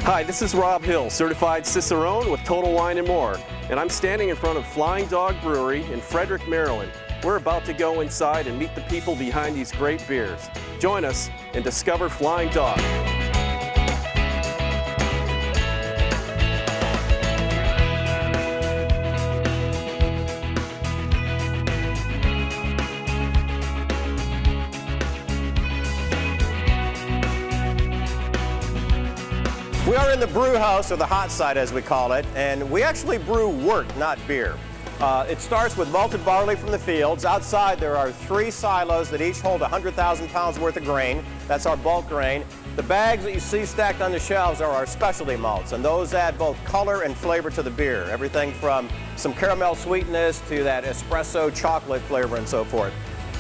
Hi, this is Rob Hill, certified Cicerone with Total Wine & More, and I'm standing in front of Flying Dog Brewery in Frederick, Maryland. We're about to go inside and meet the people behind these great beers. Join us and discover Flying Dog. We are in the brew house, or the hot side as we call it, and we actually brew wort, not beer. It starts with malted barley from the fields. Outside there are 3 silos that each hold 100,000 pounds worth of grain. That's our bulk grain. The bags that you see stacked on the shelves are our specialty malts, and those add both color and flavor to the beer. Everything from some caramel sweetness to that espresso chocolate flavor and so forth.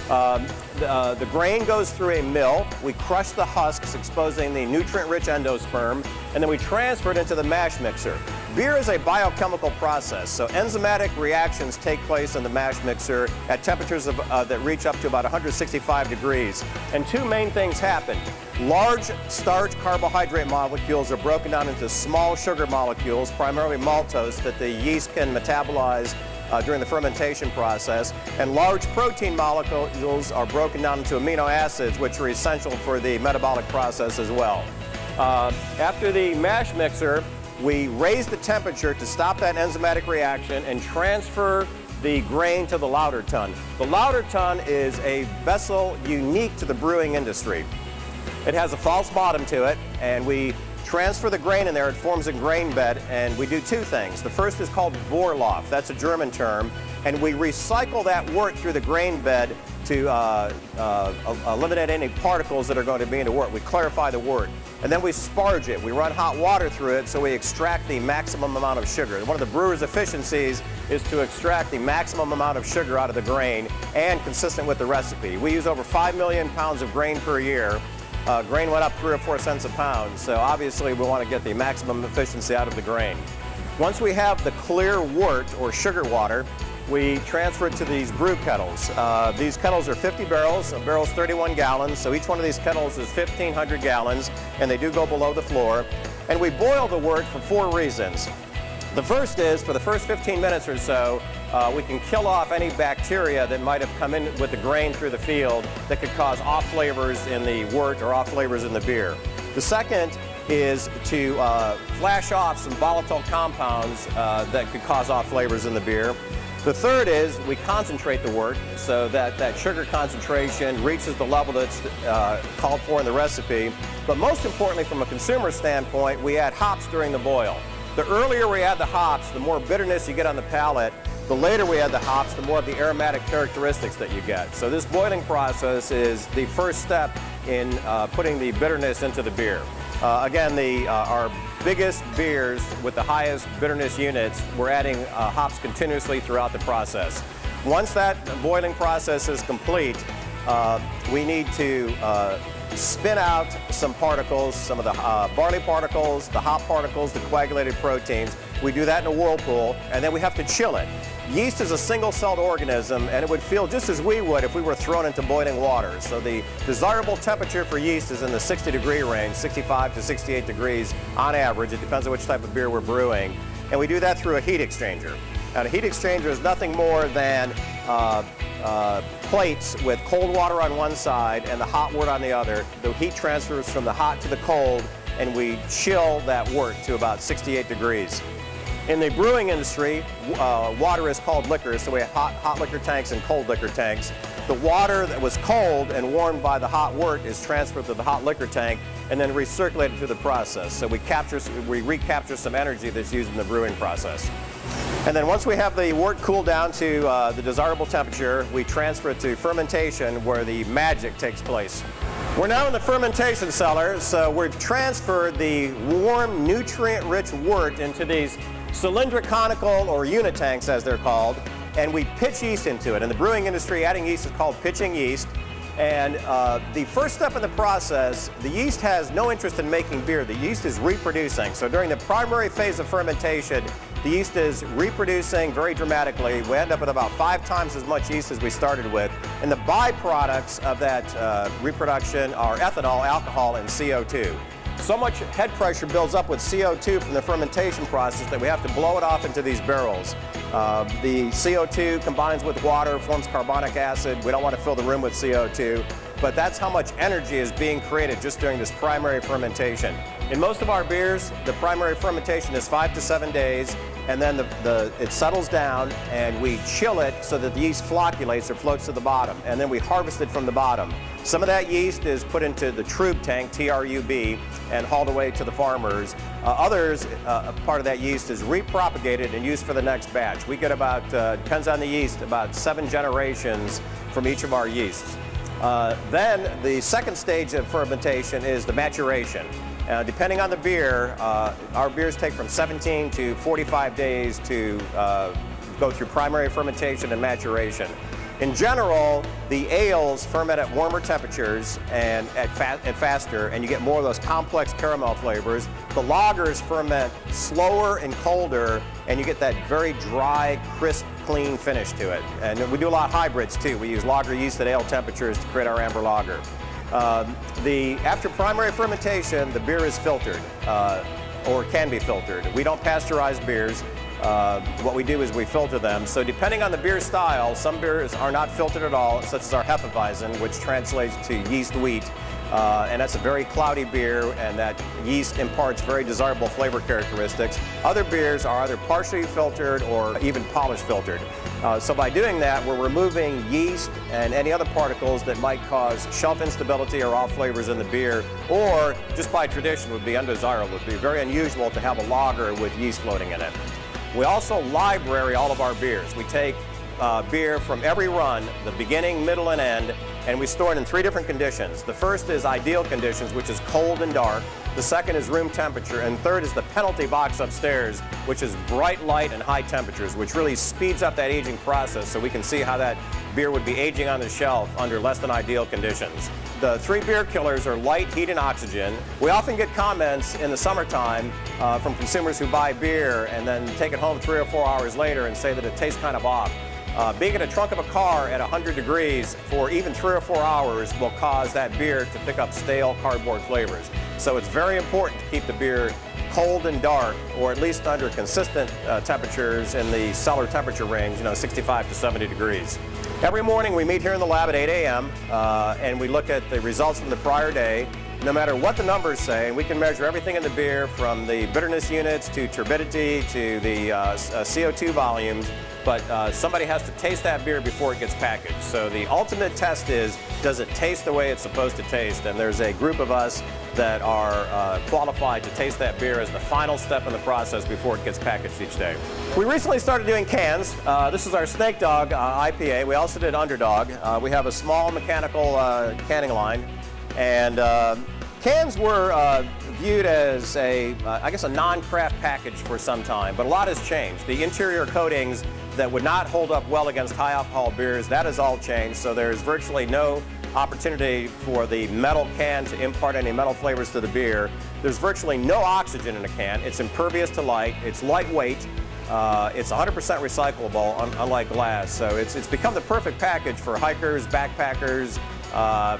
The grain goes through a mill. We crush the husks, exposing the nutrient-rich endosperm, and then we transfer it into the mash mixer. Beer is a biochemical process, so enzymatic reactions take place in the mash mixer at temperatures that reach up to about 165 degrees. And 2 main things happen. Large starch carbohydrate molecules are broken down into small sugar molecules, primarily maltose, that the yeast can metabolize during the fermentation process, and large protein molecules are broken down into amino acids, which are essential for the metabolic process as well. After the mash mixer, we raise the temperature to stop that enzymatic reaction and transfer the grain to the lauter tun. The lauter tun is a vessel unique to the brewing industry. It has a false bottom to it, and we transfer the grain in there. It forms a grain bed, and we do 2 things. The first is called Vorlauf. That's a German term, and we recycle that wort through the grain bed to eliminate any particles that are going to be in the wort. We clarify the wort, and then we sparge it. We run hot water through it so we extract the maximum amount of sugar. One of the brewer's efficiencies is to extract the maximum amount of sugar out of the grain, and consistent with the recipe. We use over 5 million pounds of grain per year. Grain went up 3 or 4 cents a pound, so obviously we want to get the maximum efficiency out of the grain. Once we have the clear wort, or sugar water, we transfer it to these brew kettles. These kettles are 50 barrels, a barrel's 31 gallons, so each one of these kettles is 1,500 gallons, and they do go below the floor. And we boil the wort for 4 reasons. The first is, for the first 15 minutes or so, we can kill off any bacteria that might have come in with the grain through the field that could cause off flavors in the wort or off flavors in the beer. The second is to flash off some volatile compounds that could cause off flavors in the beer. The third is we concentrate the wort so that that sugar concentration reaches the level that's called for in the recipe. But most importantly, from a consumer standpoint, we add hops during the boil. The earlier we add the hops, the more bitterness you get on the palate. The later we add the hops, the more of the aromatic characteristics that you get. So this boiling process is the first step in putting the bitterness into the beer. Again, our biggest beers with the highest bitterness units, we're adding hops continuously throughout the process. Once that boiling process is complete, we need to spin out some particles, some of the barley particles, the hop particles, the coagulated proteins. We do that in a whirlpool, and then we have to chill it. Yeast is a single-celled organism, and it would feel just as we would if we were thrown into boiling water. So the desirable temperature for yeast is in the 60-degree range, 65 to 68 degrees on average. It depends on which type of beer we're brewing. And we do that through a heat exchanger. Now, a heat exchanger is nothing more than plates with cold water on one side and the hot wort on the other. The heat transfers from the hot to the cold, and we chill that wort to about 68 degrees. In the brewing industry, water is called liquor, so we have hot liquor tanks and cold liquor tanks. The water that was cold and warmed by the hot wort is transferred to the hot liquor tank and then recirculated through the process. So we recapture some energy that's used in the brewing process. And then once we have the wort cooled down to the desirable temperature, we transfer it to fermentation, where the magic takes place. We're now in the fermentation cellar, so we've transferred the warm, nutrient-rich wort into these cylindric conical, or unit tanks as they're called, and we pitch yeast into it. In the brewing industry, adding yeast is called pitching yeast. And the first step in the process, the yeast has no interest in making beer. The yeast is reproducing. So during the primary phase of fermentation, the yeast is reproducing very dramatically. We end up with about 5 times as much yeast as we started with. And the byproducts of that reproduction are ethanol, alcohol, and CO2. So much head pressure builds up with CO2 from the fermentation process that we have to blow it off into these barrels. The CO2 combines with water, forms carbonic acid. We don't want to fill the room with CO2, but that's how much energy is being created just during this primary fermentation. In most of our beers, the primary fermentation is 5 to 7 days, and then it settles down and we chill it so that the yeast flocculates or floats to the bottom, and then we harvest it from the bottom. Some of that yeast is put into the trub tank, T-R-U-B, and hauled away to the farmers. Others, part of that yeast is repropagated and used for the next batch. We get about, depends on the yeast, about 7 generations from each of our yeasts. Then the second stage of fermentation is the maturation. Depending on the beer, our beers take from 17 to 45 days to go through primary fermentation and maturation. In general, the ales ferment at warmer temperatures and faster, and you get more of those complex caramel flavors. The lagers ferment slower and colder, and you get that very dry, crisp, clean finish to it. And we do a lot of hybrids too. We use lager yeast at ale temperatures to create our amber lager. After primary fermentation, the beer is filtered, or can be filtered. We don't pasteurize beers. What we do is we filter them. So depending on the beer style, some beers are not filtered at all, such as our Hefeweizen, which translates to yeast wheat. And that's a very cloudy beer, and that yeast imparts very desirable flavor characteristics. Other beers are either partially filtered or even polish filtered. So by doing that, we're removing yeast and any other particles that might cause shelf instability or off flavors in the beer, or just by tradition would be undesirable. It would be very unusual to have a lager with yeast floating in it. We also library all of our beers. We take beer from every run, the beginning, middle, and end, and we store it in 3 different conditions. The first is ideal conditions, which is cold and dark. The second is room temperature, and third is the penalty box upstairs, which is bright light and high temperatures, which really speeds up that aging process so we can see how that beer would be aging on the shelf under less than ideal conditions. The 3 beer killers are light, heat, and oxygen. We often get comments in the summertime from consumers who buy beer and then take it home 3 or 4 hours later and say that it tastes kind of off. Being in the trunk of a car at 100 degrees for even 3 or 4 hours will cause that beer to pick up stale cardboard flavors. So it's very important to keep the beer cold and dark, or at least under consistent temperatures in the cellar temperature range, 65 to 70 degrees. Every morning we meet here in the lab at 8 a.m. And we look at the results from the prior day. No matter what the numbers say, we can measure everything in the beer from the bitterness units to turbidity to the CO2 volumes. But somebody has to taste that beer before it gets packaged. So the ultimate test is, does it taste the way it's supposed to taste? And there's a group of us that are qualified to taste that beer as the final step in the process before it gets packaged each day. We recently started doing cans. This is our Snake Dog IPA. We also did Underdog. We have a small mechanical canning line. And cans were viewed as I guess a non-craft package for some time, but a lot has changed. The interior coatings that would not hold up well against high alcohol beers, that has all changed, so there's virtually no opportunity for the metal can to impart any metal flavors to the beer. There's virtually no oxygen in a can. It's impervious to light, it's lightweight, it's 100% recyclable, unlike glass, so it's become the perfect package for hikers, backpackers,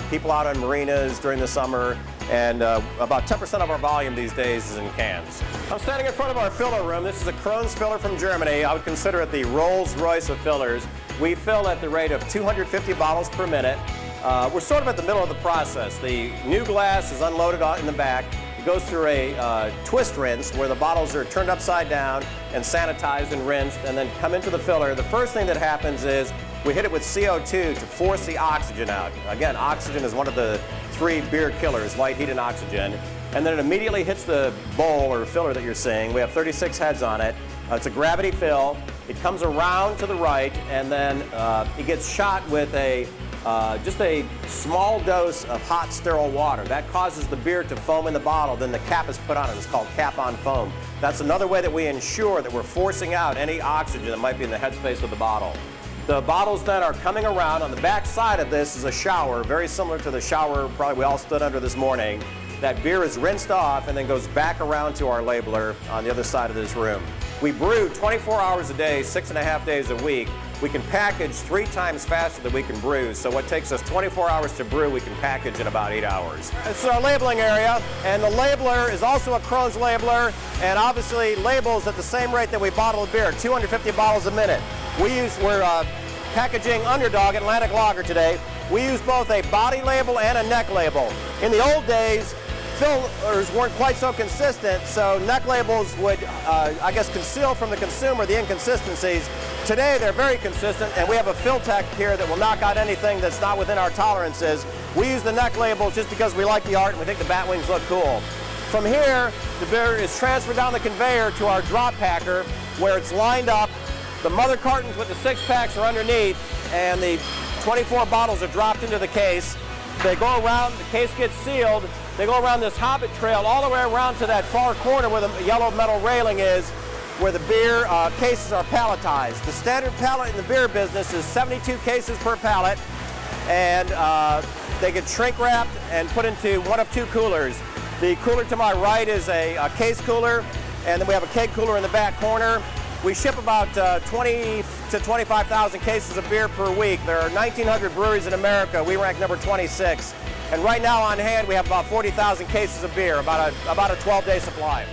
people out on marinas during the summer, and about 10% of our volume these days is in cans. I'm standing in front of our filler room. This is a Krohn's filler from Germany. I would consider it the Rolls-Royce of fillers. We fill at the rate of 250 bottles per minute. We're sort of at the middle of the process. The new glass is unloaded in the back. It goes through a twist rinse where the bottles are turned upside down and sanitized and rinsed and then come into the filler. The first thing that happens is we hit it with CO2 to force the oxygen out. Again, oxygen is one of the 3 beer killers, light, heat, and oxygen. And then it immediately hits the bowl or filler that you're seeing. We have 36 heads on it. It's a gravity fill. It comes around to the right, and then it gets shot with just a small dose of hot, sterile water. That causes the beer to foam in the bottle. Then the cap is put on it. It's called cap on foam. That's another way that we ensure that we're forcing out any oxygen that might be in the headspace of the bottle. The bottles then are coming around. On the back side of this is a shower, very similar to the shower probably we all stood under this morning. That beer is rinsed off and then goes back around to our labeler on the other side of this room. We brew 24 hours a day, 6.5 days a week. we can package 3 times faster than we can brew. So what takes us 24 hours to brew, we can package in about 8 hours. This is our labeling area, and the labeler is also a Crohn's labeler, and obviously labels at the same rate that we bottle beer, 250 bottles a minute. We're packaging Underdog Atlantic Lager today. We use both a body label and a neck label. In the old days, fillers weren't quite so consistent, so neck labels would, I guess, conceal from the consumer the inconsistencies. Today, they're very consistent, and we have a fill tech here that will knock out anything that's not within our tolerances. We use the neck labels just because we like the art and we think the bat wings look cool. From here, the beer is transferred down the conveyor to our drop packer, where it's lined up. The mother cartons with the 6-packs are underneath, and the 24 bottles are dropped into the case. They go around, the case gets sealed, they go around this hobbit trail all the way around to that far corner where the yellow metal railing is, where the beer cases are palletized. The standard pallet in the beer business is 72 cases per pallet, and they get shrink wrapped and put into one of 2 coolers. The cooler to my right is a case cooler, and then we have a keg cooler in the back corner. We ship about 20 to 25,000 cases of beer per week. There are 1,900 breweries in America. We rank number 26. And right now on hand, we have about 40,000 cases of beer, about a 12-day supply.